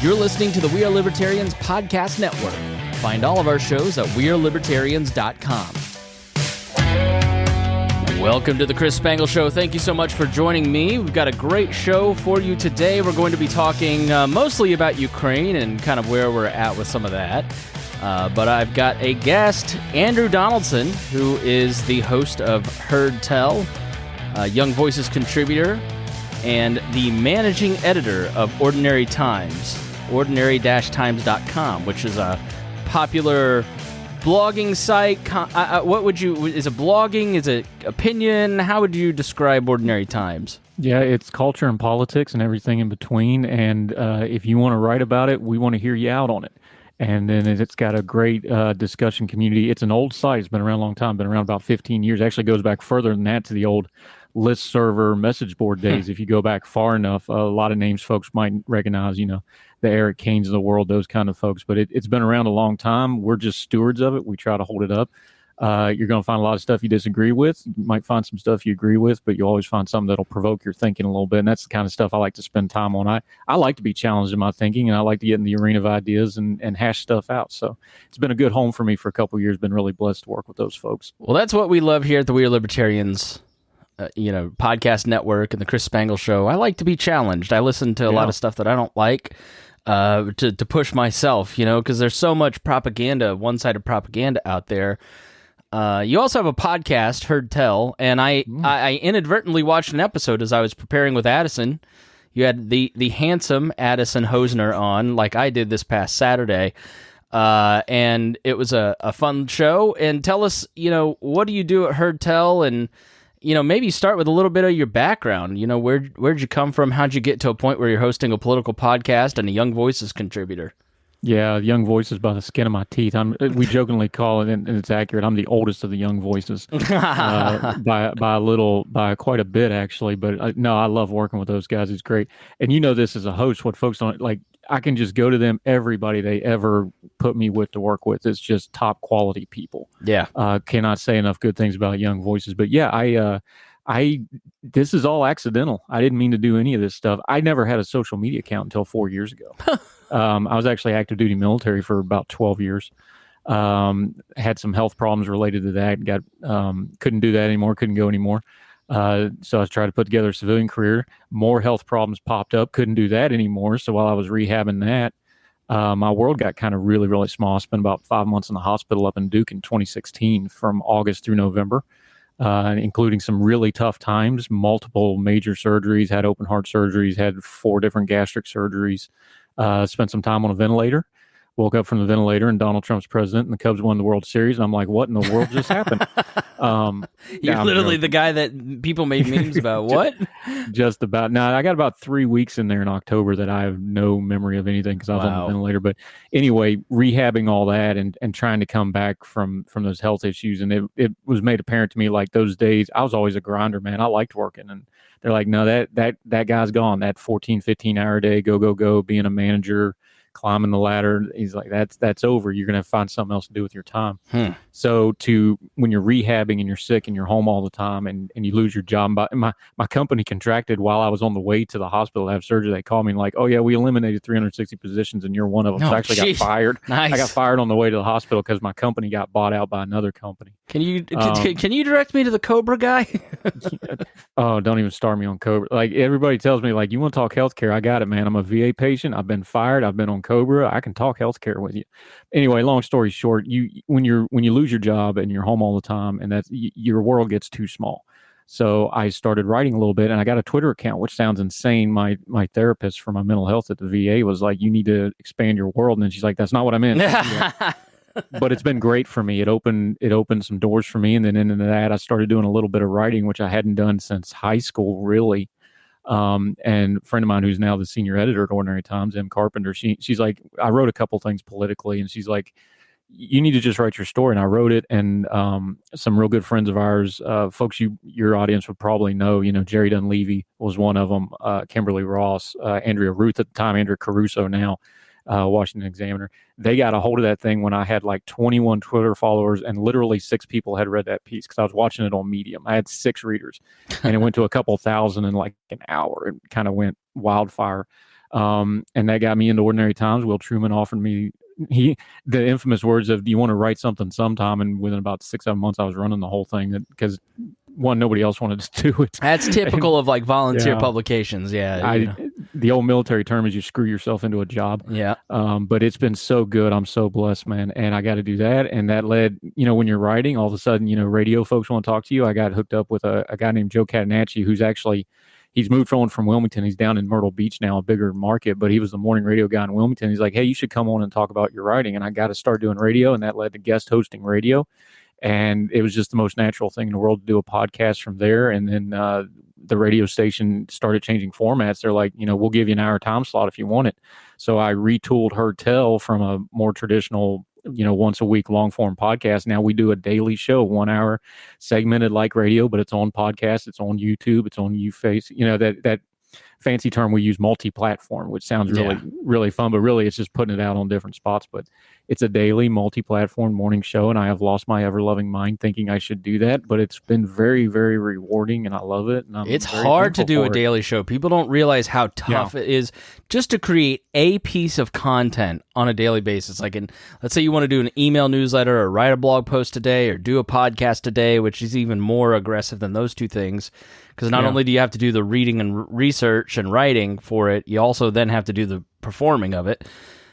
You're listening to the We Are Libertarians podcast network. Find all of our shows at wearelibertarians.com. Welcome to the Chris Spangle Show. Thank you so much for joining me. We've got a great show for you today. We're going to be talking mostly about Ukraine and kind of where we're at with some of that. But I've got a guest, Andrew Donaldson, who is the host of Heard Tell, Young Voices contributor, and the managing editor of Ordinary Times, ordinary-times.com, which is a popular blogging site. Is it blogging? Is it opinion? How would you describe Ordinary Times? Yeah, it's culture and politics and everything in between. And if you want to write about it, we want to hear you out on it. And then it's got a great discussion community. It's an old site. It's been around a long time, been around about 15 years. Actually goes back further than that to the old list server message board days. If you go back far enough, a lot of names folks might recognize, the Eric Canes of the world, those kind of folks. But it's been around a long time. We're just stewards of it. We try to hold it up. You're going to find a lot of stuff you disagree with. You might find some stuff you agree with, but you always find something that'll provoke your thinking a little bit. And that's the kind of stuff I like to spend time on. I like to be challenged in my thinking, and I like to get in the arena of ideas and hash stuff out. So it's been a good home for me for a couple of years. Been really blessed to work with those folks. Well, that's what we love here at the We Are Libertarians podcast network and the Chris Spangle Show. I like to be challenged. I listen to a lot of stuff that I don't like to push myself, because there's so much propaganda, one-sided propaganda out there. You also have a podcast, Heard Tell, and I inadvertently watched an episode as I was preparing with Addison. You had the handsome Addison Hosner on, like I did this past Saturday, and it was a fun show. And tell us, what do you do at Heard Tell, and maybe start with a little bit of your background. Where'd you come from? How'd you get to a point where you're hosting a political podcast and a Young Voices contributor? Yeah, Young Voices by the skin of my teeth. We jokingly call it, and it's accurate, I'm the oldest of the Young Voices by quite a bit, actually. But no, I love working with those guys. It's great. And this as a host, what folks don't like, I can just go to them. Everybody they ever put me with to work with, it's just top quality people. Yeah. Cannot say enough good things about Young Voices. But yeah, this is all accidental. I didn't mean to do any of this stuff. I never had a social media account until 4 years ago. I was actually active duty military for about 12 years. Had some health problems related to that. Couldn't do that anymore. Couldn't go anymore. So I was trying to put together a civilian career. More health problems popped up. Couldn't do that anymore. So while I was rehabbing that, my world got kind of really, really small. I spent about 5 months in the hospital up in Duke in 2016 from August through November. Including some really tough times, multiple major surgeries, had open heart surgeries, had 4 different gastric surgeries, spent some time on a ventilator, woke up from the ventilator and Donald Trump's president and the Cubs won the World Series. And I'm like, what in the world just happened? You're literally the guy that people made memes about. What? Just about. Now, I got about 3 weeks in there in October that I have no memory of anything because I was on the ventilator. But anyway, rehabbing all that and trying to come back from those health issues. And it was made apparent to me, like those days, I was always a grinder, man. I liked working. And they're like, no, that guy's gone. That 14, 15-hour day, go, being a manager, climbing the ladder. He's like, that's over. You're going to find something else to do with your time. So when you're rehabbing and you're sick and you're home all the time and you lose your job, my company contracted while I was on the way to the hospital to have surgery. They called me and like, oh yeah, we eliminated 360 positions and you're one of them. So I actually got fired. Nice. I got fired on the way to the hospital because my company got bought out by another company. Can you direct me to the Cobra guy? Oh, don't even start me on Cobra. Like everybody tells me, like, you want to talk healthcare? I got it, man. I'm a VA patient. I've been fired. I've been on Cobra. I can talk healthcare with you. Anyway, long story short, when you lose your job and you're home all the time, and your world gets too small. So I started writing a little bit, and I got a Twitter account, which sounds insane. My therapist for my mental health at the VA was like, "You need to expand your world," and then she's like, "That's not what I meant." But it's been great for me. It opened some doors for me, and then into that, I started doing a little bit of writing, which I hadn't done since high school, really. And a friend of mine who's now the senior editor at Ordinary Times, M. Carpenter, she's like, I wrote a couple things politically, and she's like, you need to just write your story. And I wrote it, and some real good friends of ours, folks your audience would probably know, Jerry Dunleavy was one of them, Kimberly Ross, Andrea Ruth at the time, Andrea Caruso now, Washington Examiner. They got a hold of that thing when I had like 21 Twitter followers, and literally 6 people had read that piece because I was watching it on Medium. I had 6 readers, and it went to a couple thousand in like an hour. It kind of went wildfire. And that got me into Ordinary Times. Will Truman offered me the infamous words of, "Do you want to write something sometime?" And within about 6-7 months, I was running the whole thing because one, nobody else wanted to do it. That's typical of like volunteer publications. Yeah. The old military term is you screw yourself into a job. Yeah. But it's been so good. I'm so blessed, man. And I got to do that. And that led, when you're writing, all of a sudden, radio folks want to talk to you. I got hooked up with a guy named Joe Catanacci, who's actually, he's moved on from Wilmington. He's down in Myrtle Beach now, a bigger market, but he was the morning radio guy in Wilmington. He's like, "Hey, you should come on and talk about your writing." And I got to start doing radio, and that led to guest hosting radio. And it was just the most natural thing in the world to do a podcast from there. And then the radio station started changing formats. They're like, "We'll give you an hour time slot if you want it." So I retooled Heard Tell from a more traditional, once a week long form podcast. Now we do a daily show, 1 hour segmented like radio, but it's on podcast, it's on YouTube, it's on YouFace. That fancy term we use, multi-platform, which sounds really, really fun, but really it's just putting it out on different spots. But it's a daily multi-platform morning show, and I have lost my ever-loving mind thinking I should do that, but it's been very, very rewarding, and I love it. And it's hard to do a daily show. People don't realize how tough it is just to create a piece of content on a daily basis. Like, let's say you want to do an email newsletter or write a blog post today or do a podcast today, which is even more aggressive than those two things. Because not only do you have to do the reading and research and writing for it, you also then have to do the performing of it.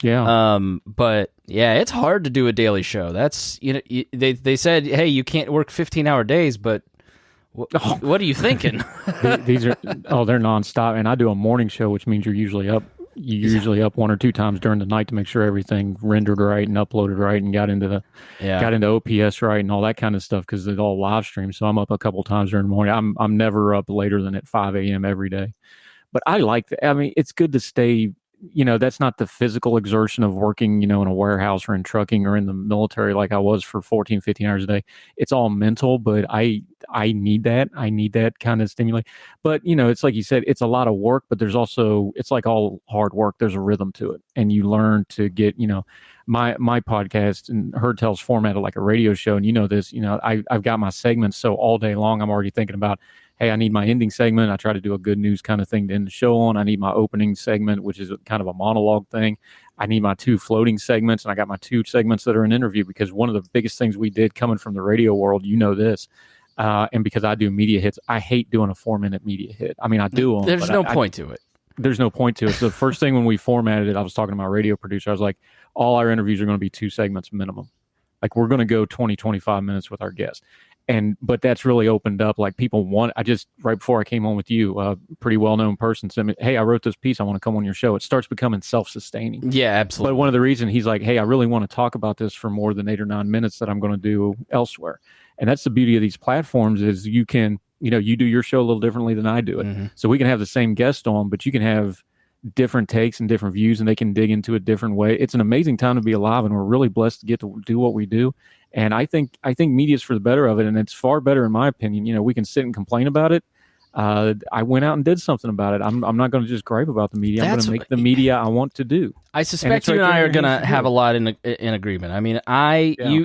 Yeah. But yeah, it's hard to do a daily show. That's, they said, "Hey, you can't work 15-hour days," but what are you thinking? They're nonstop. And I do a morning show, which means you're usually up. You're usually up 1 or 2 times during the night to make sure everything rendered right and uploaded right and got into OPS right and all that kind of stuff, because it's all live stream. So I'm up a couple times during the morning. I'm never up later than at 5 a.m. every day. But I like that. I mean, it's good to stay. That's not the physical exertion of working, in a warehouse or in trucking or in the military like I was for 14, 15 hours a day. It's all mental, but I need that. I need that kind of stimuli. But, it's like you said, it's a lot of work, but there's also, it's like all hard work. There's a rhythm to it. And you learn to get, my podcast and Heard Tell's formatted like a radio show. And this, I've got my segments. So all day long, I'm already thinking about, hey, I need my ending segment. I try to do a good news kind of thing to end the show on. I need my opening segment, which is kind of a monologue thing. I need my 2 floating segments, and I got my 2 segments that are an interview, because one of the biggest things we did coming from the radio world, this, and because I do media hits, I hate doing a 4-minute media hit. I mean, I do them. There's no point to it. There's no point to it. So the first thing when we formatted it, I was talking to my radio producer. I was like, all our interviews are going to be 2 segments minimum. Like, we're going to go 20, 25 minutes with our guests. But that's really opened up. Like, people right before I came on with you, a pretty well-known person said me, "Hey, I wrote this piece. I want to come on your show." It starts becoming self-sustaining. Yeah, absolutely. But one of the reasons he's like, "Hey, I really want to talk about this for more than 8 or 9 minutes that I'm going to do elsewhere." And that's the beauty of these platforms, is you can, you do your show a little differently than I do it. Mm-hmm. So we can have the same guest on, but you can have different takes and different views, and they can dig into a different way. It's an amazing time to be alive, and we're really blessed to get to do what we do. And I think media's for the better of it, and it's far better in my opinion. We can sit and complain about it. I went out and did something about it. I'm not going to just gripe about the media. I'm going to make the media I want to do. I suspect you and I are going to have a lot in agreement. I mean,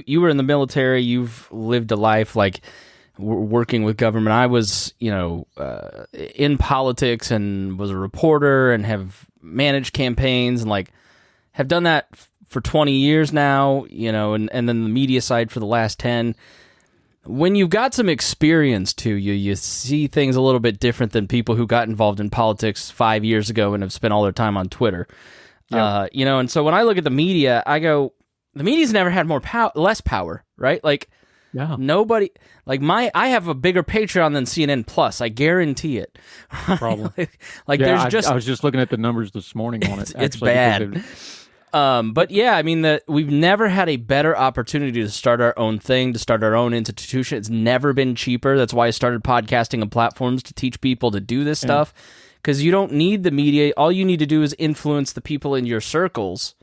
you were in the military. You've lived a life like working with government. I was, in politics and was a reporter and have managed campaigns and have done that for 20 years now, and then the media side for the last 10. When you've got some experience too, you see things a little bit different than people who got involved in politics 5 years ago and have spent all their time on Twitter. Yep. And so when I look at the media, I go, the media's never had less power, right? Nobody, I have a bigger Patreon than CNN Plus. I guarantee it. Probably. I was just looking at the numbers this morning on it. It's bad. But yeah, I mean, we've never had a better opportunity to start our own thing, to start our own institution. It's never been cheaper. That's why I started podcasting and platforms, to teach people to do this stuff. Because you don't need the media. All you need to do is influence the people in your circles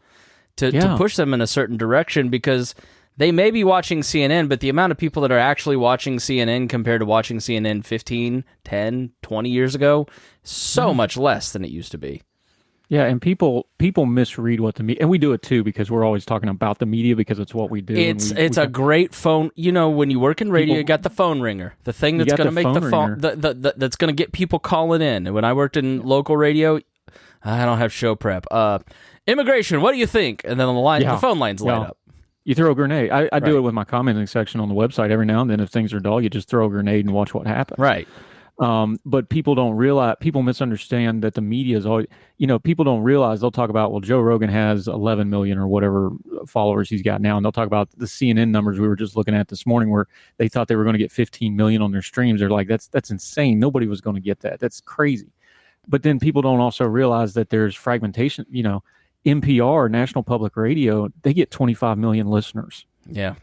to push them in a certain direction, because they may be watching CNN, but the amount of people that are actually watching CNN compared to watching CNN 15, 10, 20 years ago, so much less than it used to be. Yeah, and people misread what the media, and we do it too, because we're always talking about the media because it's what we do. It's a great phone. When you work in radio, you got the phone ringer, the thing that's going to make the phone, that's going to get people calling in. And when I worked in local radio, I don't have show prep. Immigration, what do you think? And then the phone lines light up. You throw a grenade. I do it with my commenting section on the website every now and then. If things are dull, you just throw a grenade and watch what happens. Right. But people don't realize, people misunderstand that the media is always, people don't realize. They'll talk about, well, Joe Rogan has 11 million or whatever followers he's got now. And they'll talk about the CNN numbers we were just looking at this morning where they thought they were going to get 15 million on their streams. They're like, that's insane. Nobody was going to get that. That's crazy. But then people don't also realize that there's fragmentation. NPR, National Public Radio, they get 25 million listeners. Yeah.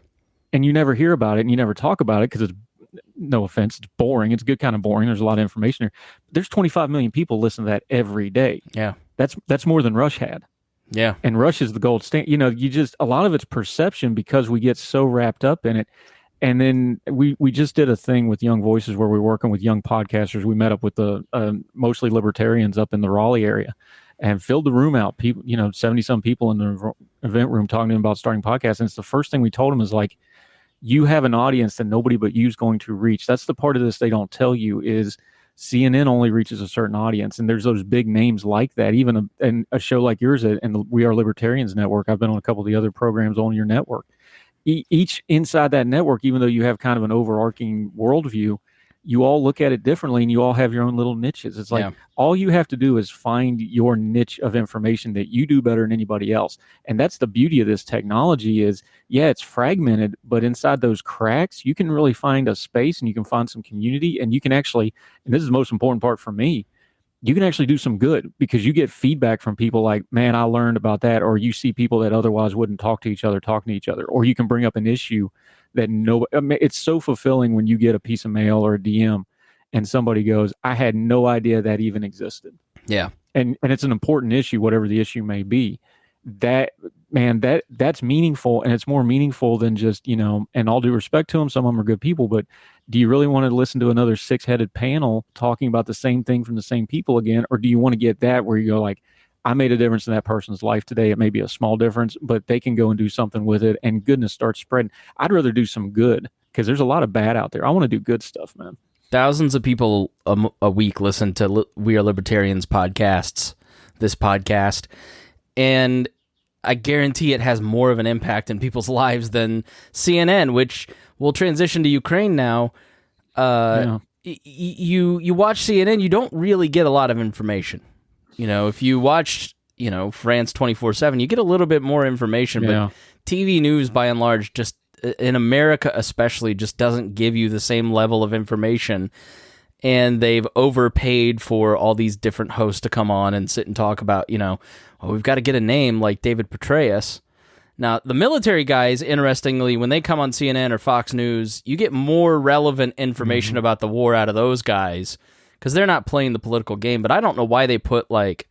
And you never hear about it and you never talk about it because it's, no offense, it's boring. It's good kind of boring. There's a lot of information there. There's 25 million people listen to that every day. Yeah. That's more than Rush had. Yeah. And Rush is the gold standard. A lot of it's perception because we get so wrapped up in it. And then we just did a thing with Young Voices where we're working with young podcasters. We met up with the mostly libertarians up in the Raleigh area and filled the room out. People, 70-some people in the event room talking to them about starting podcasts. And it's the first thing we told them is like, you have an audience that nobody but you is going to reach. That's the part of this they don't tell you is CNN only reaches a certain audience. And there's those big names like that. Even a show like yours and the We Are Libertarians network. I've been on a couple of the other programs on your network. Each inside that network, even though you have kind of an overarching worldview, you all look at it differently and you all have your own little niches. It's like all you have to do is find your niche of information that you do better than anybody else. And that's the beauty of this technology is, it's fragmented, but inside those cracks, you can really find a space and you can find some community and you can actually, and this is the most important part for me, you can actually do some good because you get feedback from people like, man, I learned about that. Or you see people that otherwise wouldn't talk to each other, talking to each other. Or you can bring up an issue that it's so fulfilling when you get a piece of mail or a DM and somebody goes, I had no idea that even existed. Yeah. And it's an important issue, whatever the issue may be. That's meaningful. And it's more meaningful than just, and all due respect to them, some of them are good people, but do you really want to listen to another 6-headed panel talking about the same thing from the same people again? Or do you want to get that where you go like, I made a difference in that person's life today. It may be a small difference, but they can go and do something with it and goodness starts spreading. I'd rather do some good because there's a lot of bad out there. I want to do good stuff, man. Thousands of people a week listen to We Are Libertarians podcasts, this podcast, and I guarantee it has more of an impact in people's lives than CNN, which will transition to Ukraine now. You watch CNN, you don't really get a lot of information. If you watch, France 24/7, you get a little bit more information, but TV news by and large, just in America especially, just doesn't give you the same level of information. And they've overpaid for all these different hosts to come on and sit and talk about, we've got to get a name like David Petraeus. Now, the military guys, interestingly, when they come on CNN or Fox News, you get more relevant information about the war out of those guys because they're not playing the political game. But I don't know why they put, like,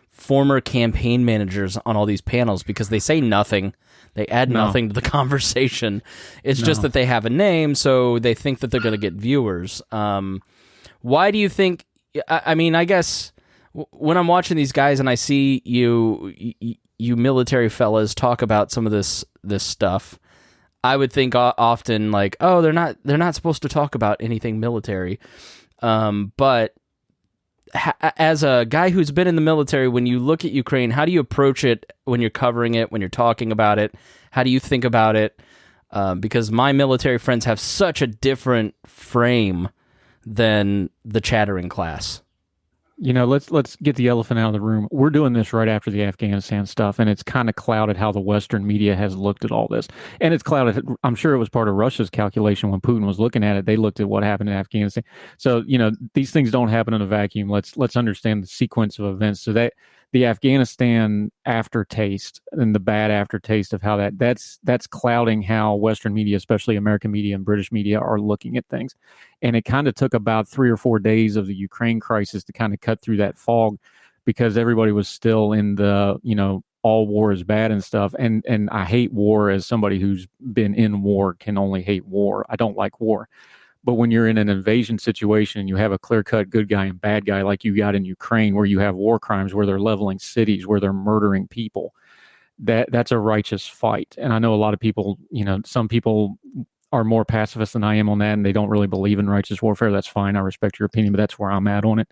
former campaign managers on all these panels because they say nothing. They add nothing to the conversation. It's just that they have a name, so they think that they're going to get viewers. Why do you think... I guess when I'm watching these guys and I see you military fellas talk about some of this stuff, I would think often like, oh, they're not supposed to talk about anything military. But as a guy who's been in the military, when you look at Ukraine, how do you approach it when you're covering it, when you're talking about it? How do you think about it? Because my military friends have such a different frame than the chattering class. Let's get the elephant out of the room. We're doing this right after the Afghanistan stuff, and it's kind of clouded how the Western media has looked at all this. And it's clouded. I'm sure it was part of Russia's calculation when Putin was looking at it. They looked at what happened in Afghanistan. So, these things don't happen in a vacuum. Let's understand the sequence of events. So that the Afghanistan aftertaste and the bad aftertaste of how that's clouding how Western media, especially American media and British media, are looking at things. And it kind of took about 3 or 4 days of the Ukraine crisis to kind of cut through that fog because everybody was still in the, all war is bad and stuff. And I hate war as somebody who's been in war can only hate war. I don't like war. But when you're in an invasion situation and you have a clear-cut good guy and bad guy like you got in Ukraine, where you have war crimes, where they're leveling cities, where they're murdering people, that's a righteous fight. And I know a lot of people, some people are more pacifist than I am on that, and they don't really believe in righteous warfare. That's fine. I respect your opinion, but that's where I'm at on it.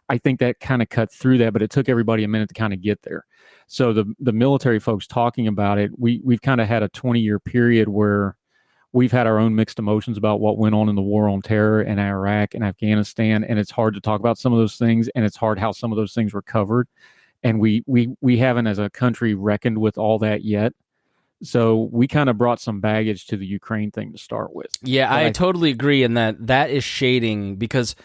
I think that kind of cut through that, but it took everybody a minute to kind of get there. So the military folks talking about it, we've kind of had a 20-year period where we've had our own mixed emotions about what went on in the war on terror in Iraq and Afghanistan, and it's hard to talk about some of those things, and it's hard how some of those things were covered, and we haven't as a country reckoned with all that yet. So we kind of brought some baggage to the Ukraine thing to start with. Yeah, I totally agree in that is shading, because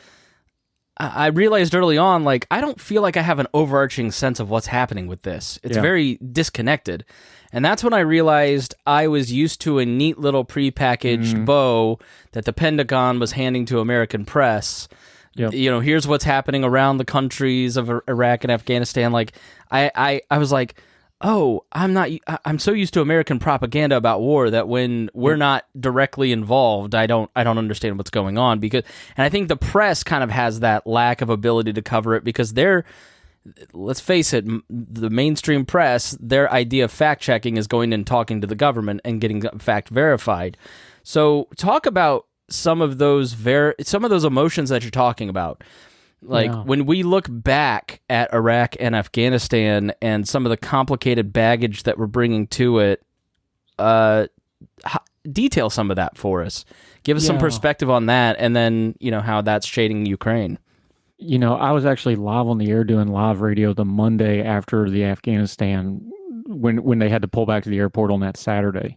I realized early on, like, I don't feel like I have an overarching sense of what's happening with this. It's very disconnected. And that's when I realized I was used to a neat little prepackaged bow that the Pentagon was handing to American press. Yep. You know, here's what's happening around the countries of Iraq and Afghanistan. Like, I was like, oh, I'm so used to American propaganda about war that when we're not directly involved, I don't understand what's going on, and I think the press kind of has that lack of ability to cover it, because let's face it, the mainstream press, their idea of fact checking is going and talking to the government and getting fact verified. So talk about some of those emotions that you're talking about. Like, when we look back at Iraq and Afghanistan and some of the complicated baggage that we're bringing to it, detail some of that for us. Give us some perspective on that, and then, how that's shading Ukraine. I was actually live on the air doing live radio the Monday after the Afghanistan, when they had to pull back to the airport on that Saturday.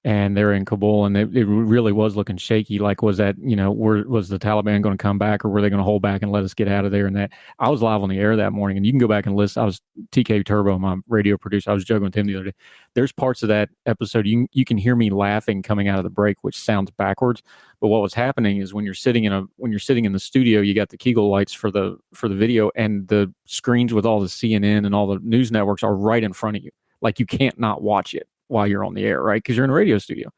And they're in Kabul, and it really was looking shaky. Like, was that, was the Taliban going to come back, or were they going to hold back and let us get out of there? And that, I was live on the air that morning, and you can go back and listen. I was TK Turbo, my radio producer. I was joking with him the other day. There's parts of that episode you can hear me laughing coming out of the break, which sounds backwards. But what was happening is when you're sitting in the studio, you got the Kegel lights for the video, and the screens with all the CNN and all the news networks are right in front of you. Like, you can't not watch it while you're on the air, right? Because you're in a radio studio.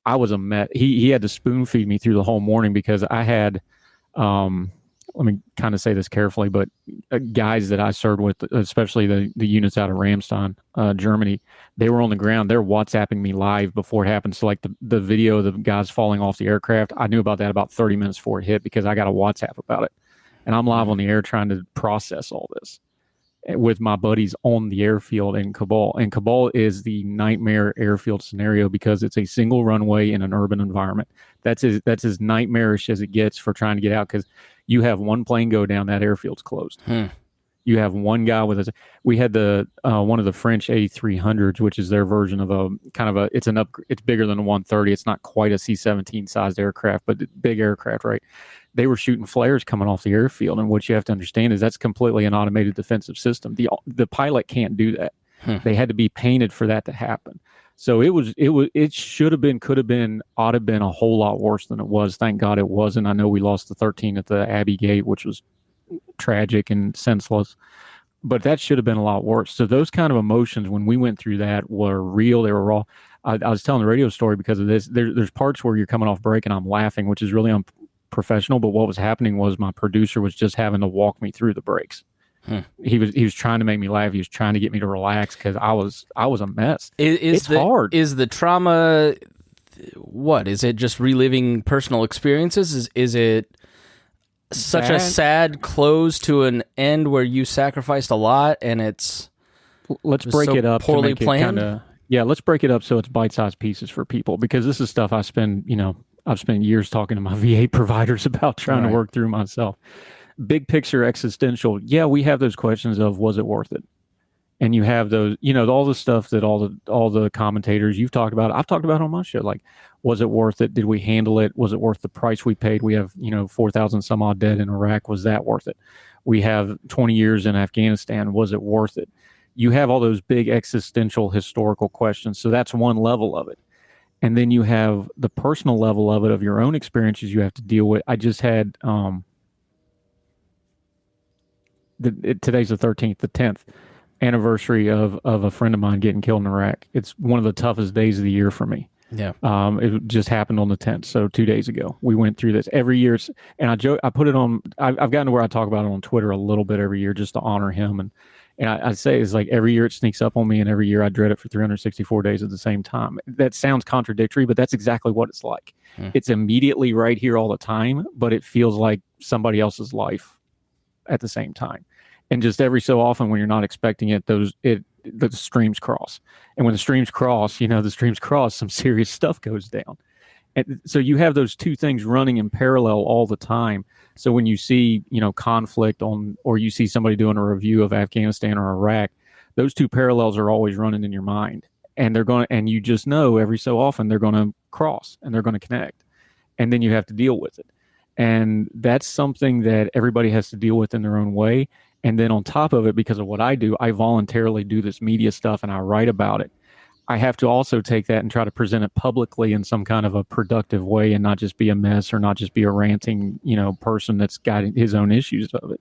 I was a mess. He had to spoon feed me through the whole morning, because I had, let me kind of say this carefully, but guys that I served with, especially the units out of Ramstein, Germany, they were on the ground. They're WhatsApping me live before it happened. So, like, the video of the guys falling off the aircraft, I knew about that about 30 minutes before it hit, because I got a WhatsApp about it. And I'm live on the air trying to process all this with my buddies on the airfield in Kabul. And Kabul is the nightmare airfield scenario, because it's a single runway in an urban environment. That's as nightmarish as it gets for trying to get out, because you have one plane go down, that airfield's closed. You have one guy with us. We had one of the French A300s, which is their version of it's bigger than a 130. It's not quite a C-17 sized aircraft, but big aircraft, right? They were shooting flares coming off the airfield, and what you have to understand is that's completely an automated defensive system. The pilot can't do that. They had to be painted for that to happen. So it should have been, could have been, ought to have been a whole lot worse than it was. Thank God it wasn't. I know we lost the 13 at the Abbey Gate, which was tragic and senseless, but that should have been a lot worse. So those kind of emotions when we went through that were real. They were raw. I was telling the radio story because of this. There's parts where you're coming off break and I'm laughing, which is really unprofessional. But what was happening was my producer was just having to walk me through the breaks. He was trying to make me laugh. He was trying to get me to relax, because I was a mess. It's hard. Is the trauma, what is it? Just reliving personal experiences? Is it such a sad close to an end where you sacrificed a lot and it's let's break it up poorly planned? Let's break it up so it's bite-sized pieces for people, because this is stuff I've spent years talking to my VA providers about, trying to work through myself. Big picture existential. Yeah, we have those questions of, was it worth it? And you have those, all the stuff that all the commentators you've talked about, I've talked about on my show. Like, was it worth it? Did we handle it? Was it worth the price we paid? We have, 4,000 some odd dead in Iraq. Was that worth it? We have 20 years in Afghanistan. Was it worth it? You have all those big existential historical questions. So that's one level of it. And then you have the personal level of it, of your own experiences you have to deal with. I just had, today's the 13th, the 10th anniversary of a friend of mine getting killed in Iraq. It's one of the toughest days of the year for me. Yeah. It just happened on the 10th. So 2 days ago, we went through this every year. And I put it on, I've gotten to where I talk about it on Twitter a little bit every year, just to honor him. And And I say it's like every year it sneaks up on me, and every year I dread it for 364 days at the same time. That sounds contradictory, but that's exactly what it's like. It's immediately right here all the time, but it feels like somebody else's life at the same time. And just every so often when you're not expecting it, the streams cross. And when the streams cross, some serious stuff goes down. And so you have those two things running in parallel all the time. So when you see, conflict or you see somebody doing a review of Afghanistan or Iraq, those two parallels are always running in your mind. And and you just know every so often they're going to cross and they're going to connect. And then you have to deal with it. And that's something that everybody has to deal with in their own way. And then on top of it, because of what I do, I voluntarily do this media stuff and I write about it. I have to also take that and try to present it publicly in some kind of a productive way and not just be a mess or not just be a ranting, person that's got his own issues of it.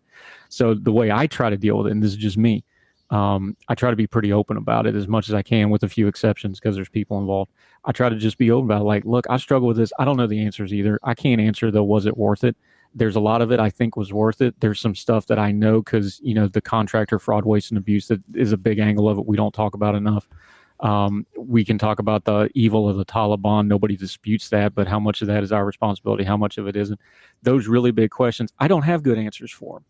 So the way I try to deal with it, and this is just me, I try to be pretty open about it as much as I can, with a few exceptions because there's people involved. I try to just be open about it. Like, look, I struggle with this. I don't know the answers either. I can't answer, though, was it worth it? There's a lot of it I think was worth it. There's some stuff that I know because, the contractor fraud, waste, and abuse, that is a big angle of it we don't talk about enough. We can talk about the evil of the Taliban. Nobody disputes that, but how much of that is our responsibility? How much of it isn't? Those really big questions, I don't have good answers for them.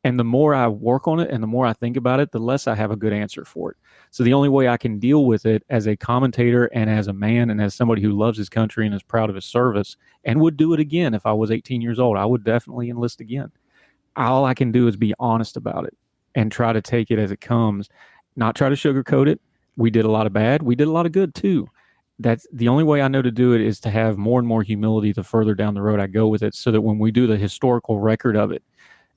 And the more I work on it and the more I think about it, the less I have a good answer for it. So the only way I can deal with it as a commentator and as a man and as somebody who loves his country and is proud of his service and would do it again if I was 18 years old, I would definitely enlist again. All I can do is be honest about it and try to take it as it comes, not try to sugarcoat it. We did a lot of bad. We did a lot of good too. That's the only way I know to do it, is to have more and more humility the further down the road I go with it, so that when we do the historical record of it,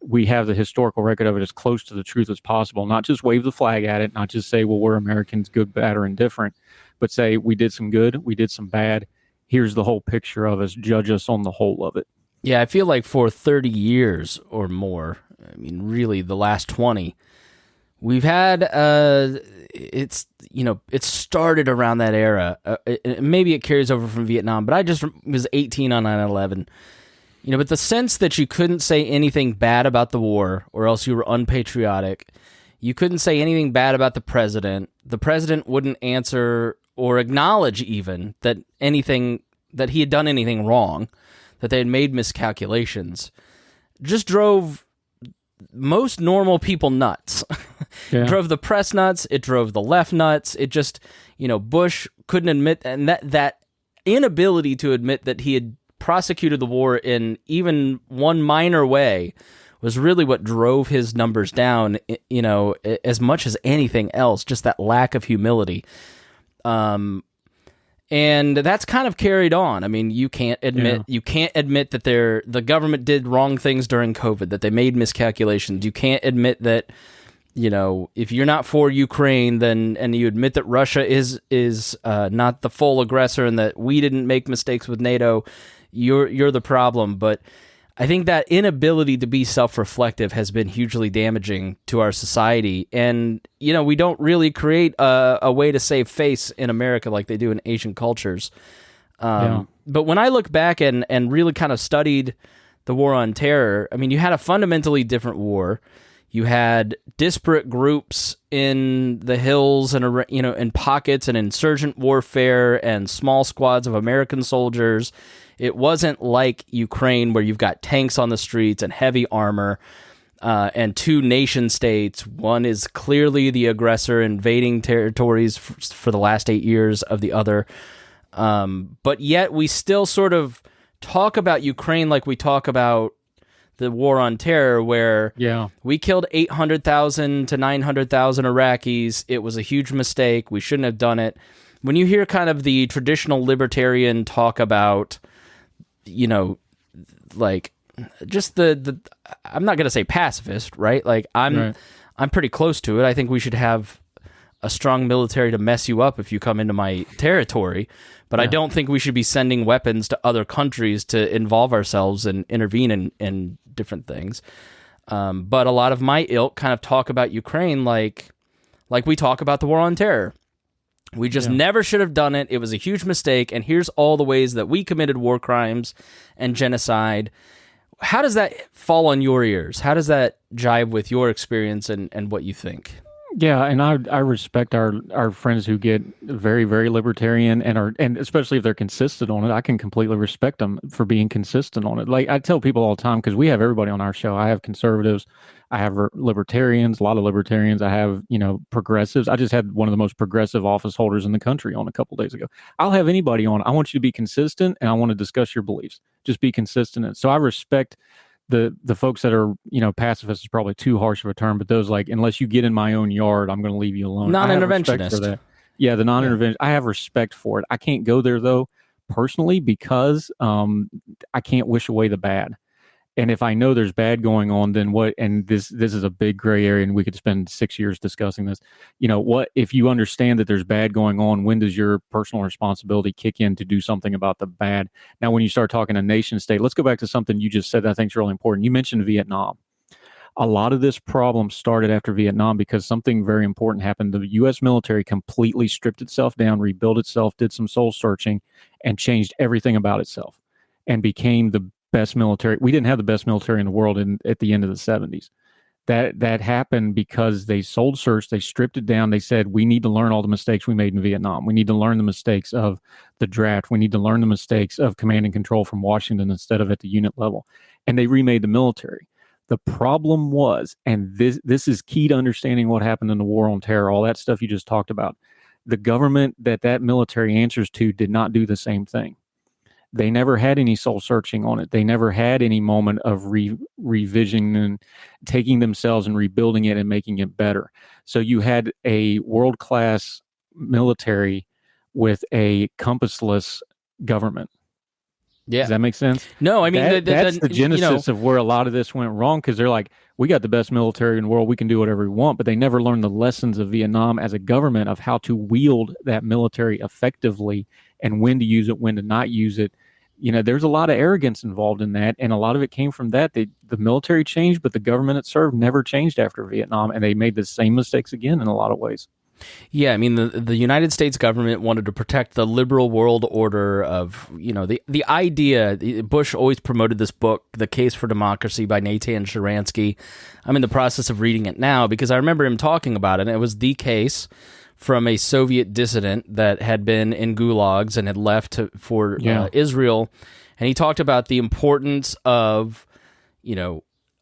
we have the historical record of it as close to the truth as possible, not just wave the flag at it, not just say, well, we're Americans, good, bad, or indifferent, but say we did some good, we did some bad. Here's the whole picture of us. Judge us on the whole of it. Yeah, I feel like for 30 years or more, I mean, really the last 20, we've had, it started around that era. Maybe it carries over from Vietnam, but I just was 18 on 9/11. But the sense that you couldn't say anything bad about the war or else you were unpatriotic. You couldn't say anything bad about the president. The president wouldn't answer or acknowledge even that he had done anything wrong, that they had made miscalculations. Just drove most normal people nuts. Yeah. It drove the press nuts. It drove the left nuts. It just, Bush couldn't admit, and that inability to admit that he had prosecuted the war in even one minor way was really what drove his numbers down, as much as anything else, just that lack of humility. And that's kind of carried on. I mean, you can't admit that the government did wrong things during COVID, that they made miscalculations. You can't admit that, if you're not for Ukraine, and you admit that Russia is not the full aggressor and that we didn't make mistakes with NATO, you're the problem. But I think that inability to be self-reflective has been hugely damaging to our society. And, we don't really create a way to save face in America like they do in Asian cultures. But when I look back and really kind of studied the war on terror, I mean, you had a fundamentally different war. You had disparate groups in the hills and, in pockets and insurgent warfare and small squads of American soldiers. It wasn't like Ukraine, where you've got tanks on the streets and heavy armor, and two nation states. One is clearly the aggressor invading territories for the last 8 years of the other. But yet we still sort of talk about Ukraine like we talk about the war on terror, where we killed 800,000 to 900,000 Iraqis. It was a huge mistake. We shouldn't have done it. When you hear kind of the traditional libertarian talk about, like just the I'm not going to say pacifist, right? Like I'm pretty close to it. I think we should have a strong military to mess you up if you come into my territory, but I don't think we should be sending weapons to other countries to involve ourselves and intervene in different things. But a lot of my ilk kind of talk about Ukraine like we talk about the war on terror. We just never should have done it. It was a huge mistake, and here's all the ways that we committed war crimes and genocide. How does that fall on your ears? How does that jive with your experience and what you think? Yeah, and I respect our friends who get very, very libertarian and especially if they're consistent on it. I can completely respect them for being consistent on it. Like I tell people all the time, because we have everybody on our show. I have conservatives, I have libertarians, a lot of libertarians. I have, progressives. I just had one of the most progressive office holders in the country on a couple days ago. I'll have anybody on. I want you to be consistent, and I want to discuss your beliefs. Just be consistent. And so I respect the folks that are, pacifists is probably too harsh of a term, but those like, unless you get in my own yard, I'm going to leave you alone. Non-interventionist. For that. Yeah, the non-intervention. Yeah. I have respect for it. I can't go there though, personally, because I can't wish away the bad. And if I know there's bad going on, then what? And this is a big gray area, and we could spend 6 years discussing this. What if you understand that there's bad going on? When does your personal responsibility kick in to do something about the bad? Now, when you start talking a nation state, let's go back to something you just said that I think is really important. You mentioned Vietnam. A lot of this problem started after Vietnam because something very important happened. The U.S. military completely stripped itself down, rebuilt itself, did some soul searching, and changed everything about itself, and became the best military. We didn't have the best military in the world at the end of the 70s. That happened because they soul searched, they stripped it down. They said, we need to learn all the mistakes we made in Vietnam. We need to learn the mistakes of the draft. We need to learn the mistakes of command and control from Washington instead of at the unit level. And they remade the military. The problem was, and this is key to understanding what happened in the war on terror, all that stuff you just talked about, the government that military answers to did not do the same thing. They never had any soul searching on it. They never had any moment of revision and taking themselves and rebuilding it and making it better. So you had a world-class military with a compassless government. Yeah. Does that make sense? No, I mean, that's the genesis of where a lot of this went wrong, because they're like, we got the best military in the world. We can do whatever we want. But they never learned the lessons of Vietnam as a government of how to wield that military effectively and when to use it, when to not use it. There's a lot of arrogance involved in that. And a lot of it came from that. The military changed, but the government it served never changed after Vietnam. And they made the same mistakes again in a lot of ways. Yeah, I mean, the United States government wanted to protect the liberal world order of, the idea. Bush always promoted this book, The Case for Democracy by Natan Sharansky. I'm in the process of reading it now because I remember him talking about it. And it was the case from a Soviet dissident that had been in gulags and had left for Israel. And he talked about the importance of,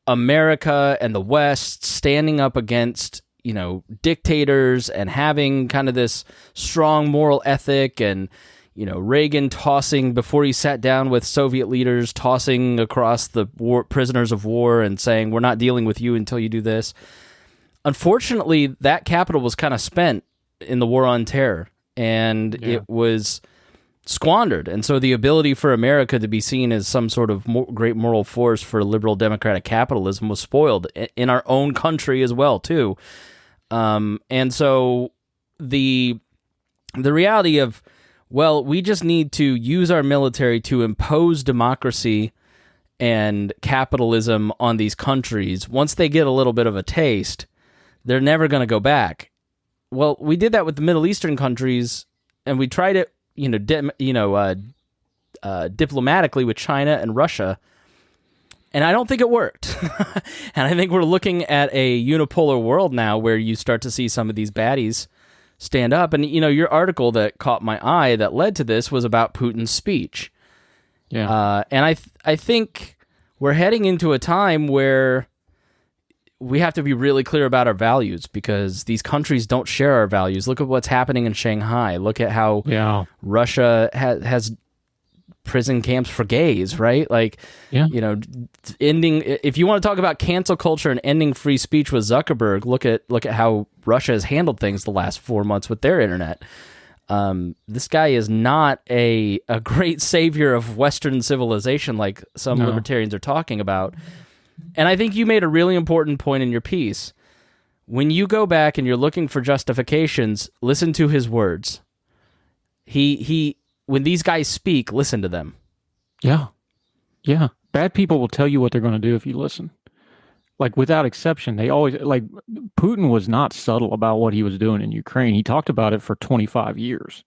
America and the West standing up against dictators and having kind of this strong moral ethic, and, Reagan tossing, before he sat down with Soviet leaders, tossing across the prisoners of war and saying, we're not dealing with you until you do this. Unfortunately, that capital was kind of spent in the war on terror, and it was squandered. And so the ability for America to be seen as some sort of great moral force for liberal democratic capitalism was spoiled in our own country as well, too. And so the reality of, well, we just need to use our military to impose democracy and capitalism on these countries. Once they get a little bit of a taste, they're never going to go back. Well, we did that with the Middle Eastern countries, and we tried it, diplomatically with China and Russia. And I don't think it worked. And I think we're looking at a unipolar world now where you start to see some of these baddies stand up. And, your article that caught my eye that led to this was about Putin's speech. Yeah. And I think we're heading into a time where we have to be really clear about our values, because these countries don't share our values. Look at what's happening in Shanghai. Look at how Russia has prison camps for gays, right? Like, ending. If you want to talk about cancel culture and ending free speech with Zuckerberg, look at how Russia has handled things the last 4 months with their internet. This guy is not a great savior of Western civilization like some libertarians are talking about. And I think you made a really important point in your piece. When you go back and you're looking for justifications, listen to his words. When these guys speak, listen to them. Yeah. Yeah. Bad people will tell you what they're going to do if you listen. Like, without exception, they always, like, Putin was not subtle about what he was doing in Ukraine. He talked about it for 25 years.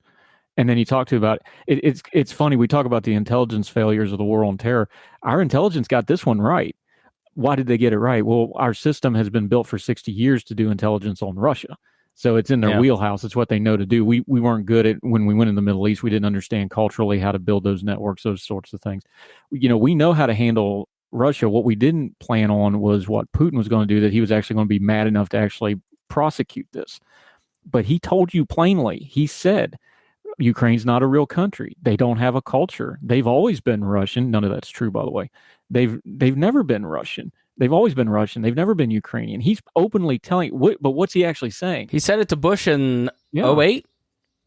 And then he talked about it. It's funny. We talk about the intelligence failures of the war on terror. Our intelligence got this one right. Why did they get it right? Well, our system has been built for 60 years to do intelligence on Russia. So it's in their wheelhouse. It's what they know to do. We weren't good at, when we went in the Middle East, we didn't understand culturally how to build those networks, those sorts of things. We know how to handle Russia. What we didn't plan on was what Putin was going to do, that he was actually going to be mad enough to actually prosecute this. But he told you plainly, he said, Ukraine's not a real country. They don't have a culture. They've always been Russian. None of that's true, by the way. They've never been Russian. They've always been Russian. They've never been Ukrainian. He's openly telling, but what's he actually saying? He said it to Bush in 08?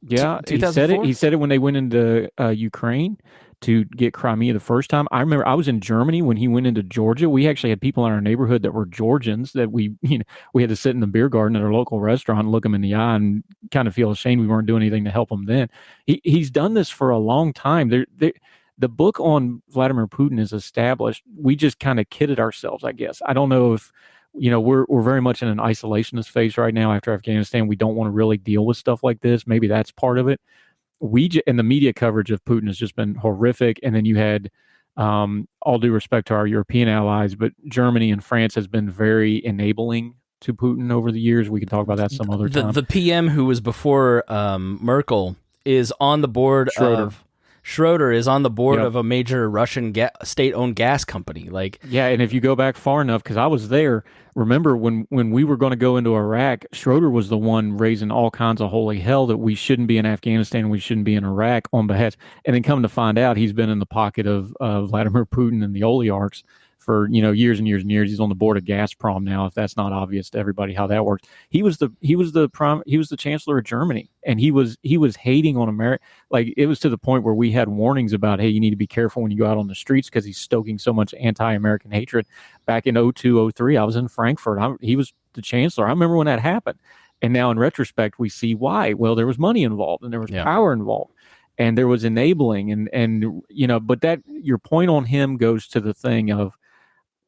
Yeah, he said it. He said it when they went into Ukraine to get Crimea the first time. I remember I was in Germany when he went into Georgia. We actually had people in our neighborhood that were Georgians that we had to sit in the beer garden at our local restaurant and look them in the eye and kind of feel ashamed we weren't doing anything to help them then. He's done this for a long time. The book on Vladimir Putin is established. We just kind of kidded ourselves, I guess. I don't know if, we're very much in an isolationist phase right now after Afghanistan. We don't want to really deal with stuff like this. Maybe that's part of it. And the media coverage of Putin has just been horrific. And then you had, all due respect to our European allies, but Germany and France has been very enabling to Putin over the years. We can talk about that some other time. The PM who was before Merkel is on the board of... Schroeder is on the board of a major Russian state-owned gas company. And if you go back far enough, because I was there, remember when we were going to go into Iraq, Schroeder was the one raising all kinds of holy hell that we shouldn't be in Afghanistan, we shouldn't be in Iraq on behalf. And then come to find out, he's been in the pocket of Vladimir Putin and the oligarchs for years and years and years. He's on the board of Gazprom now, if that's not obvious to everybody how that works. He was the chancellor of Germany, and he was hating on America. Like, it was to the point where we had warnings about, hey, you need to be careful when you go out on the streets because he's stoking so much anti-American hatred. Back in 2002, 03, I was in Frankfurt. He was the chancellor. I remember when that happened. And now in retrospect, we see why. Well, there was money involved and there was power involved. And there was enabling but that your point on him goes to the thing of,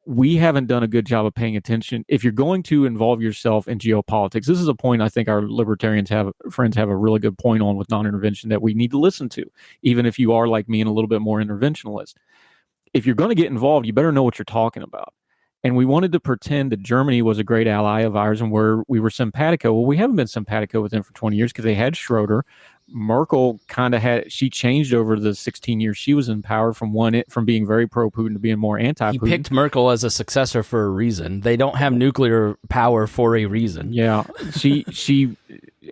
we haven't done a good job of paying attention. If you're going to involve yourself in geopolitics, this is a point I think our libertarians friends have a really good point on with non-intervention that we need to listen to, even if you are like me and a little bit more interventionalist. If you're going to get involved, you better know what you're talking about. And we wanted to pretend that Germany was a great ally of ours and we were simpatico. Well, we haven't been simpatico with them for 20 years because they had Schroeder. Merkel she changed over the 16 years she was in power from being very pro-Putin to being more anti-Putin. He picked Merkel as a successor for a reason. They don't have nuclear power for a reason. Yeah,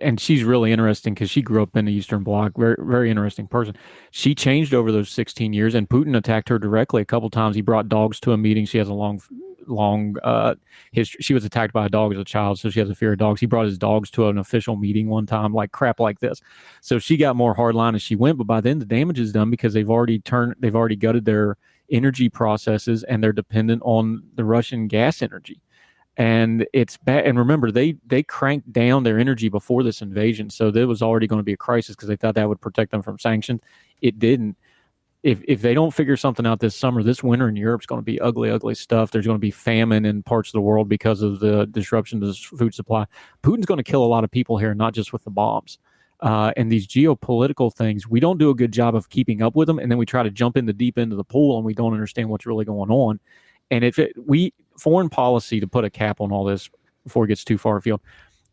and she's really interesting because she grew up in the Eastern Bloc. Very, very interesting person. She changed over those 16 years, and Putin attacked her directly a couple times. He brought dogs to a meeting. She has a long history. She was attacked by a dog as a child, so she has a fear of dogs. He brought his dogs to an official meeting one time, like crap like this. So she got more hardline as she went, but by then the damage is done because they've already gutted their energy processes and they're dependent on the Russian gas energy. And it's bad. And remember, they cranked down their energy before this invasion, so there was already going to be a crisis because they thought that would protect them from sanctions. It didn't. If they don't figure something out this summer, this winter in Europe is going to be ugly, ugly stuff. There's going to be famine in parts of the world because of the disruption to the food supply. Putin's going to kill a lot of people here, not just with the bombs. And these geopolitical things, we don't do a good job of keeping up with them, and then we try to jump in the deep end of the pool, and we don't understand what's really going on. And foreign policy, to put a cap on all this before it gets too far afield,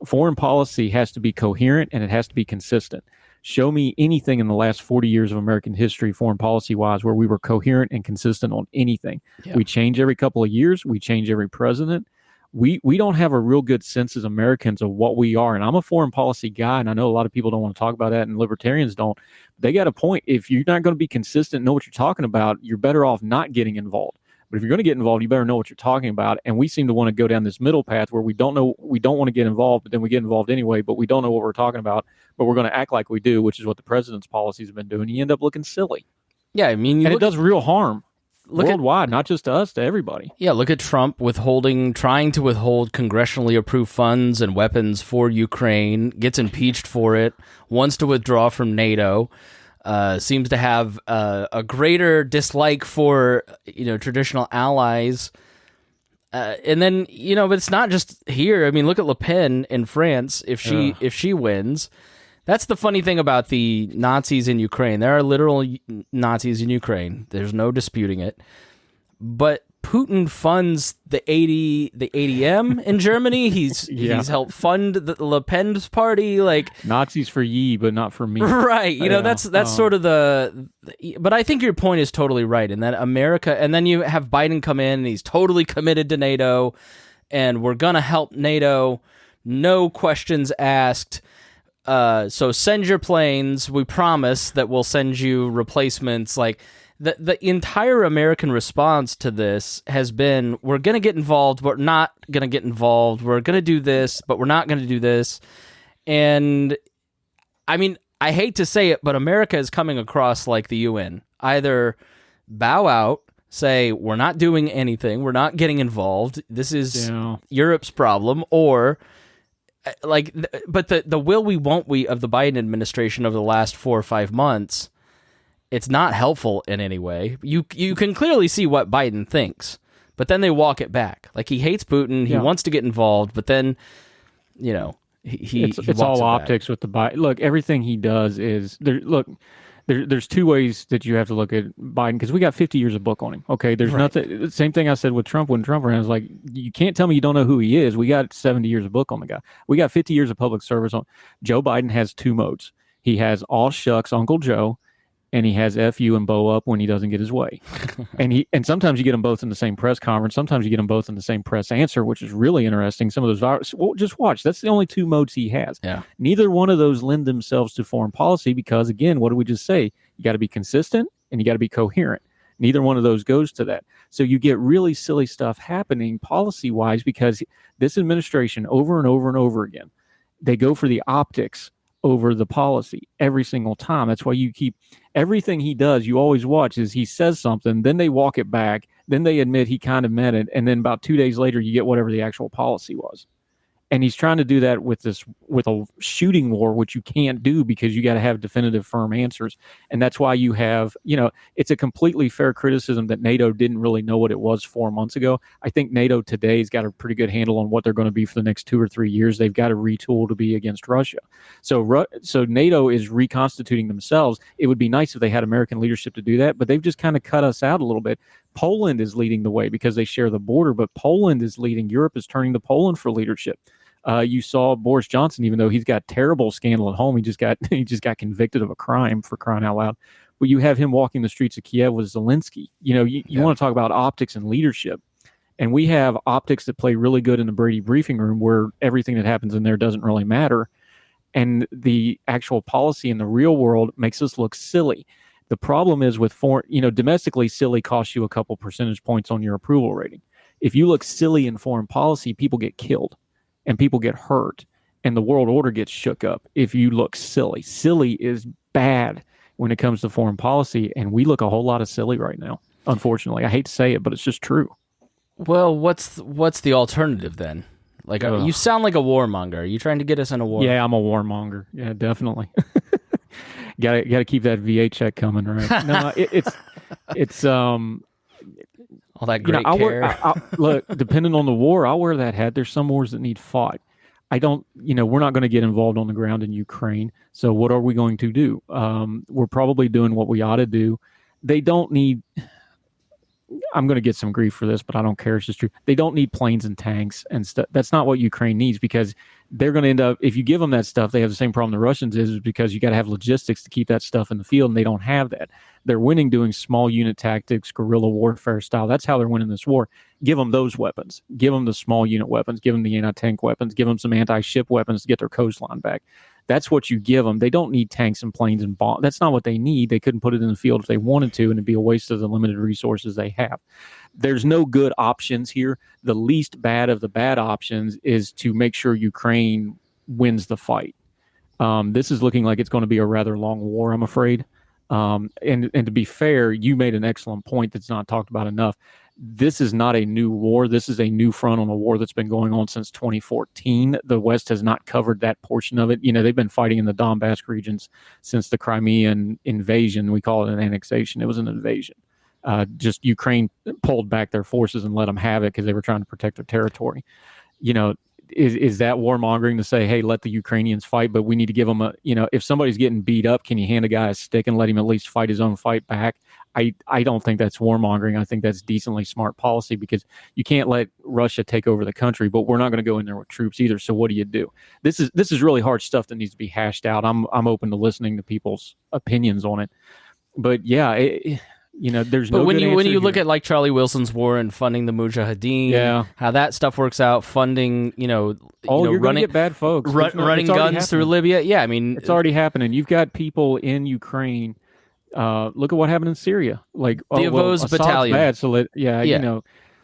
foreign policy has to be coherent and it has to be consistent. Show me anything in the last 40 years of American history, foreign policy-wise, where we were coherent and consistent on anything. Yeah. We change every couple of years. We change every president. We don't have a real good sense as Americans of what we are. And I'm a foreign policy guy, and I know a lot of people don't want to talk about that, and libertarians don't. They got a point. If you're not going to be consistent, know what you're talking about, you're better off not getting involved. But if you're going to get involved, you better know what you're talking about. And we seem to want to go down this middle path where we don't want to get involved, but then we get involved anyway, but we don't know what we're talking about, but we're going to act like we do, which is what the president's policies have been doing. You end up looking silly. Yeah, I mean, it does real harm worldwide, not just to us, to everybody. Yeah, look at Trump trying to withhold congressionally approved funds and weapons for Ukraine, gets impeached for it, wants to withdraw from NATO. Seems to have a greater dislike for traditional allies, and then but it's not just here. I mean, look at Le Pen in France. If she wins, that's the funny thing about the Nazis in Ukraine. There are literal Nazis in Ukraine. There's no disputing it. But Putin funds the ADM in Germany. He's helped fund the Le Pen's party. Like Nazis for ye, but not for me. Right. That's sort of but I think your point is totally right in that America, and then you have Biden come in and he's totally committed to NATO and we're going to help NATO. No questions asked. So send your planes. We promise that we'll send you replacements. Like the entire American response to this has been, we're going to get involved, but we're not going to get involved. We're going to do this, but we're not going to do this. And I mean, I hate to say it, but America is coming across like the UN. Either bow out, say, we're not doing anything, we're not getting involved, this is Europe's problem, or but the will we won't we of the Biden administration over the last 4 or 5 months, it's not helpful in any way. You can clearly see what Biden thinks, but then they walk it back. Like, he hates Putin, he wants to get involved, but then, it's all optics with the Biden. Look, everything he does is there's two ways that you have to look at Biden, because we got 50 years of book on him. Okay, there's nothing. Same thing I said with Trump when Trump ran. I was like, you can't tell me you don't know who he is. We got 70 years of book on the guy. We got 50 years of public service on. Joe Biden has 2 modes. He has all shucks Uncle Joe, and he has F you and bow up when he doesn't get his way. and sometimes you get them both in the same press conference. Sometimes you get them both in the same press answer, which is really interesting. Some of those just watch. That's the only 2 modes he has. Yeah. Neither one of those lend themselves to foreign policy because, again, what did we just say? You got to be consistent and you got to be coherent. Neither one of those goes to that. So you get really silly stuff happening policy-wise because this administration, over and over and over again, they go for the optics over the policy every single time. That's why you keep everything he does, you always watch is he says something, then they walk it back, then they admit he kind of meant it, and then about 2 days later you get whatever the actual policy was. And he's trying to do that with a shooting war, which you can't do because you got to have definitive, firm answers. And that's why you have, it's a completely fair criticism that NATO didn't really know what it was 4 months ago. I think NATO today's got a pretty good handle on what they're going to be for the next 2 or 3 years. They've got to retool to be against Russia. So NATO is reconstituting themselves. It would be nice if they had American leadership to do that, but they've just kind of cut us out a little bit. Poland is leading the way because they share the border, but Poland is leading. Europe is turning to Poland for leadership. You saw Boris Johnson, even though he's got terrible scandal at home, he just got convicted of a crime, for crying out loud. But you have him walking the streets of Kiev with Zelensky. You want to talk about optics and leadership. And we have optics that play really good in the Brady briefing room where everything that happens in there doesn't really matter. And the actual policy in the real world makes us look silly. The problem is with domestically, silly costs you a couple percentage points on your approval rating. If you look silly in foreign policy, people get killed. And people get hurt, and the world order gets shook up if you look silly. Silly is bad when it comes to foreign policy, and we look a whole lot of silly right now, unfortunately. I hate to say it, but it's just true. Well, what's the alternative then? Like, you sound like a warmonger. Are you trying to get us in a war? Yeah, I'm a warmonger. Yeah, definitely. Gotta keep that VA check coming, right? No, it's all that great care. Look, depending on the war, I'll wear that hat. There's some wars that need fought. We're not going to get involved on the ground in Ukraine. So what are we going to do? We're probably doing what we ought to do. They don't need, I'm going to get some grief for this, but I don't care. It's just true. They don't need planes and tanks and stuff. That's not what Ukraine needs, because they're going to end up, if you give them that stuff, they have the same problem the Russians is because you got to have logistics to keep that stuff in the field, and they don't have that. They're winning doing small unit tactics, guerrilla warfare style. That's how they're winning this war. Give them those weapons. Give them the small unit weapons. Give them the anti-tank weapons. Give them some anti-ship weapons to get their coastline back. That's what you give them. They don't need tanks and planes and bombs. That's not what they need. They couldn't put it in the field if they wanted to, and it'd be a waste of the limited resources they have. There's no good options here. The least bad of the bad options is to make sure Ukraine wins the fight. This is looking like it's going to be a rather long war, I'm afraid. And to be fair, you made an excellent point that's not talked about enough. This is not a new war. This is a new front on a war that's been going on since 2014. The West has not covered that portion of it. They've been fighting in the Donbass regions since the Crimean invasion. We call it an annexation. It was an invasion. Just Ukraine pulled back their forces and let them have it because they were trying to protect their territory. is that warmongering to say, hey, let the Ukrainians fight, but we need to give them if somebody's getting beat up, can you hand a guy a stick and let him at least fight his own fight back? I don't think that's warmongering. I think that's decently smart policy, because you can't let Russia take over the country, but we're not going to go in there with troops either. So what do you do? This is really hard stuff that needs to be hashed out. I'm open to listening to people's opinions on it, but yeah, there's no. But when good you answer look here. at like Charlie Wilson's war and funding the Mujahideen, how that stuff works out, funding, you're going to get bad folks running guns through Libya. Yeah, I mean, it's already happening. You've got people in Ukraine. Look at what happened in Syria. Like the Avos battalion. Bad, so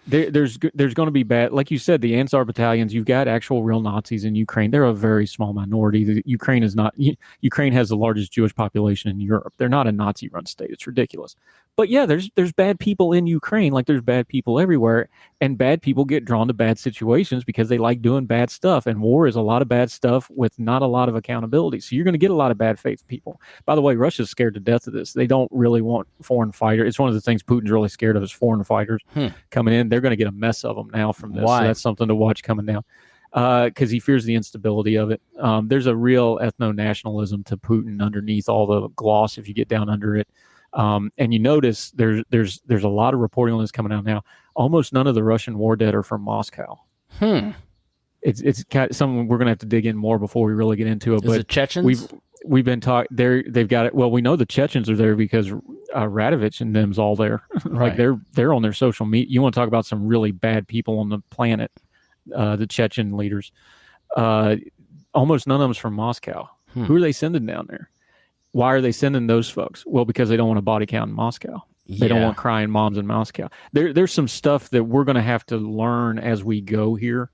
there's going to be bad. Like you said, the Ansar battalions. You've got actual real Nazis in Ukraine. They're a very small minority. Ukraine is not. Ukraine has the largest Jewish population in Europe. They're not a Nazi-run state. It's ridiculous. But yeah, there's bad people in Ukraine, like there's bad people everywhere, and bad people get drawn to bad situations because they like doing bad stuff. And war is a lot of bad stuff with not a lot of accountability. So you're going to get a lot of bad faith people. By the way, Russia's scared to death of this. They don't really want foreign fighters. It's one of the things Putin's really scared of is foreign fighters coming in. They're going to get a mess of them now from this. Why? So that's something to watch coming down. Because he fears the instability of it. There's a real ethno-nationalism to Putin underneath all the gloss if you get down under it. And you notice there's a lot of reporting on this coming out now. Almost none of the Russian war dead are from Moscow. It's kind of something we're going to have to dig in more before we really get into it. Is it Chechens? We've been talking. They've got it. Well, we know the Chechens are there because Radovich and them's all there. Like they're on their social media. You want to talk about some really bad people on the planet? The Chechen leaders. Almost none of them's from Moscow. Who are they sending down there? Why are they sending those folks? Well, because they don't want a body count in Moscow. They don't want crying moms in Moscow. There's some stuff that we're going to have to learn as we go here.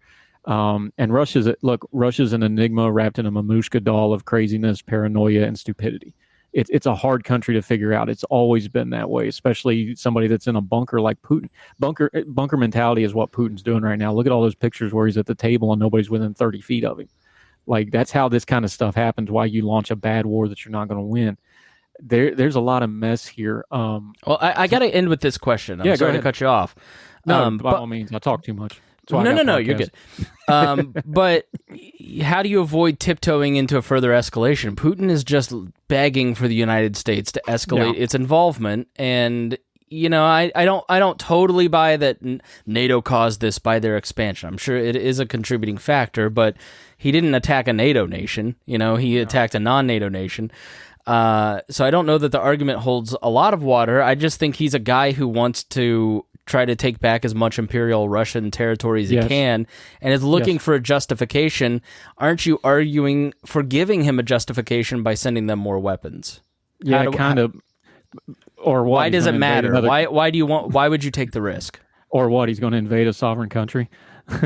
And Russia's an enigma wrapped in a mamushka doll of craziness, paranoia, and stupidity. It's a hard country to figure out. It's always been that way, especially somebody that's in a bunker like Putin. Bunker mentality is what Putin's doing right now. Look at all those pictures where he's at the table and nobody's within 30 feet of him. Like, that's how this kind of stuff happens, why you launch a bad war that you're not going to win. There's a lot of mess here. Well, I got to end with this question. I'm sorry to cut you off. No, by all means, I talk too much. No, you're good. But how do you avoid tiptoeing into a further escalation? Putin is just begging for the United States to escalate its involvement, and I don't totally buy that NATO caused this by their expansion. I'm sure it is a contributing factor, but he didn't attack a NATO nation. He attacked a non-NATO nation. So I don't know that the argument holds a lot of water. I just think he's a guy who wants to try to take back as much Imperial Russian territory as he can, and is looking for a justification. Aren't you arguing for giving him a justification by sending them more weapons? Yeah, Or what? Why does it matter? Why would you take the risk? Or what? He's going to invade a sovereign country?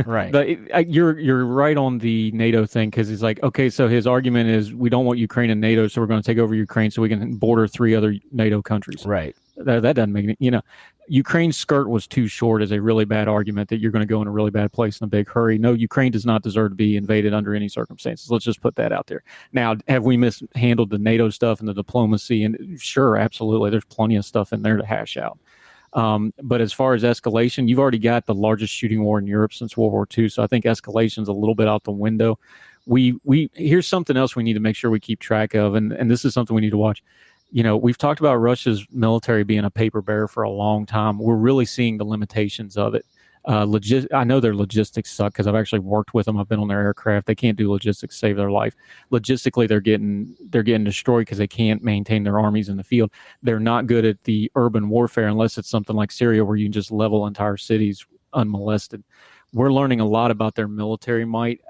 Right. But you're right on the NATO thing, because he's like, okay, so his argument is we don't want Ukraine in NATO, so we're going to take over Ukraine so we can border 3 other NATO countries. Right. That doesn't make it, Ukraine's skirt was too short is a really bad argument that you're going to go in a really bad place in a big hurry. No, Ukraine does not deserve to be invaded under any circumstances. Let's just put that out there. Now, have we mishandled the NATO stuff and the diplomacy? And sure, absolutely. There's plenty of stuff in there to hash out. But as far as escalation, you've already got the largest shooting war in Europe since World War II. So I think escalation's a little bit out the window. Here's something else we need to make sure we keep track of. And this is something we need to watch. We've talked about Russia's military being a paper bear for a long time. We're really seeing the limitations of it. I know their logistics suck because I've actually worked with them. I've been on their aircraft. They can't do logistics to save their life. Logistically, they're getting destroyed because they can't maintain their armies in the field. They're not good at the urban warfare unless it's something like Syria where you can just level entire cities unmolested. We're learning a lot about their military might.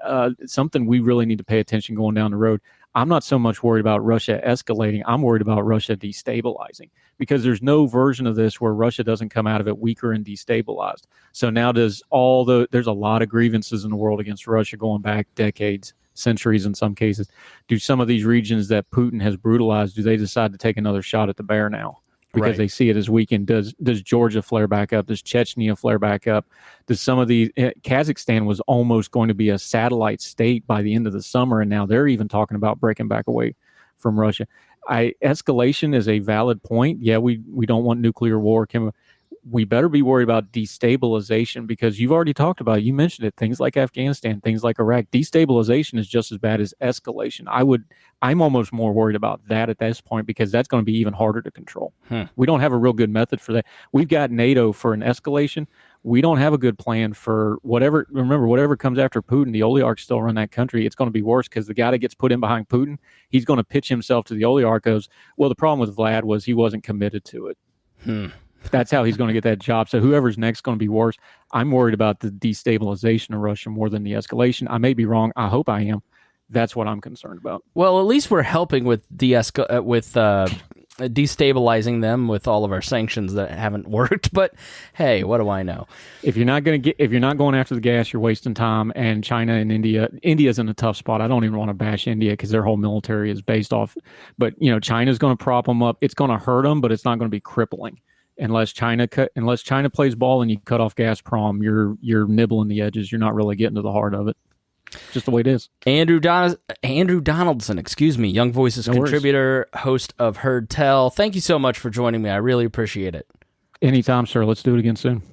Something we really need to pay attention going down the road. I'm not so much worried about Russia escalating. I'm worried about Russia destabilizing, because there's no version of this where Russia doesn't come out of it weaker and destabilized. So now there's a lot of grievances in the world against Russia going back decades, centuries in some cases. Do some of these regions that Putin has brutalized, do they decide to take another shot at the bear now? Because they see it as weakened. Does Georgia flare back up? Does Chechnya flare back up? Does some of the Kazakhstan was almost going to be a satellite state by the end of the summer, and now they're even talking about breaking back away from Russia. Escalation is a valid point. Yeah, we don't want nuclear war. we better be worried about destabilization, because you've already talked about it. You mentioned it. Things like Afghanistan, things like Iraq. Destabilization is just as bad as escalation. I'm almost more worried about that at this point, because that's going to be even harder to control. We don't have a real good method for that. We've got NATO for an escalation. We don't have a good plan for whatever. Remember, whatever comes after Putin, the oligarchs still run that country. It's going to be worse, because the guy that gets put in behind Putin, he's going to pitch himself to the oligarch. Goes, well, the problem with Vlad was he wasn't committed to it. That's how he's going to get that job. So whoever's next is going to be worse. I'm worried about the destabilization of Russia more than the escalation. I may be wrong. I hope I am. That's what I'm concerned about. Well, at least we're helping with destabilizing them with all of our sanctions that haven't worked. But hey, what do I know? If you're not going after the gas, you're wasting time. And China and India's in a tough spot. I don't even want to bash India, because their whole military is based off. But China's going to prop them up. It's going to hurt them, but it's not going to be crippling. Unless China plays ball and you cut off Gazprom, you're nibbling the edges. You're not really getting to the heart of it. Just the way it is. Andrew Donaldson, Young Voices contributor, host of Heard Tell. Thank you so much for joining me. I really appreciate it. Anytime, sir. Let's do it again soon.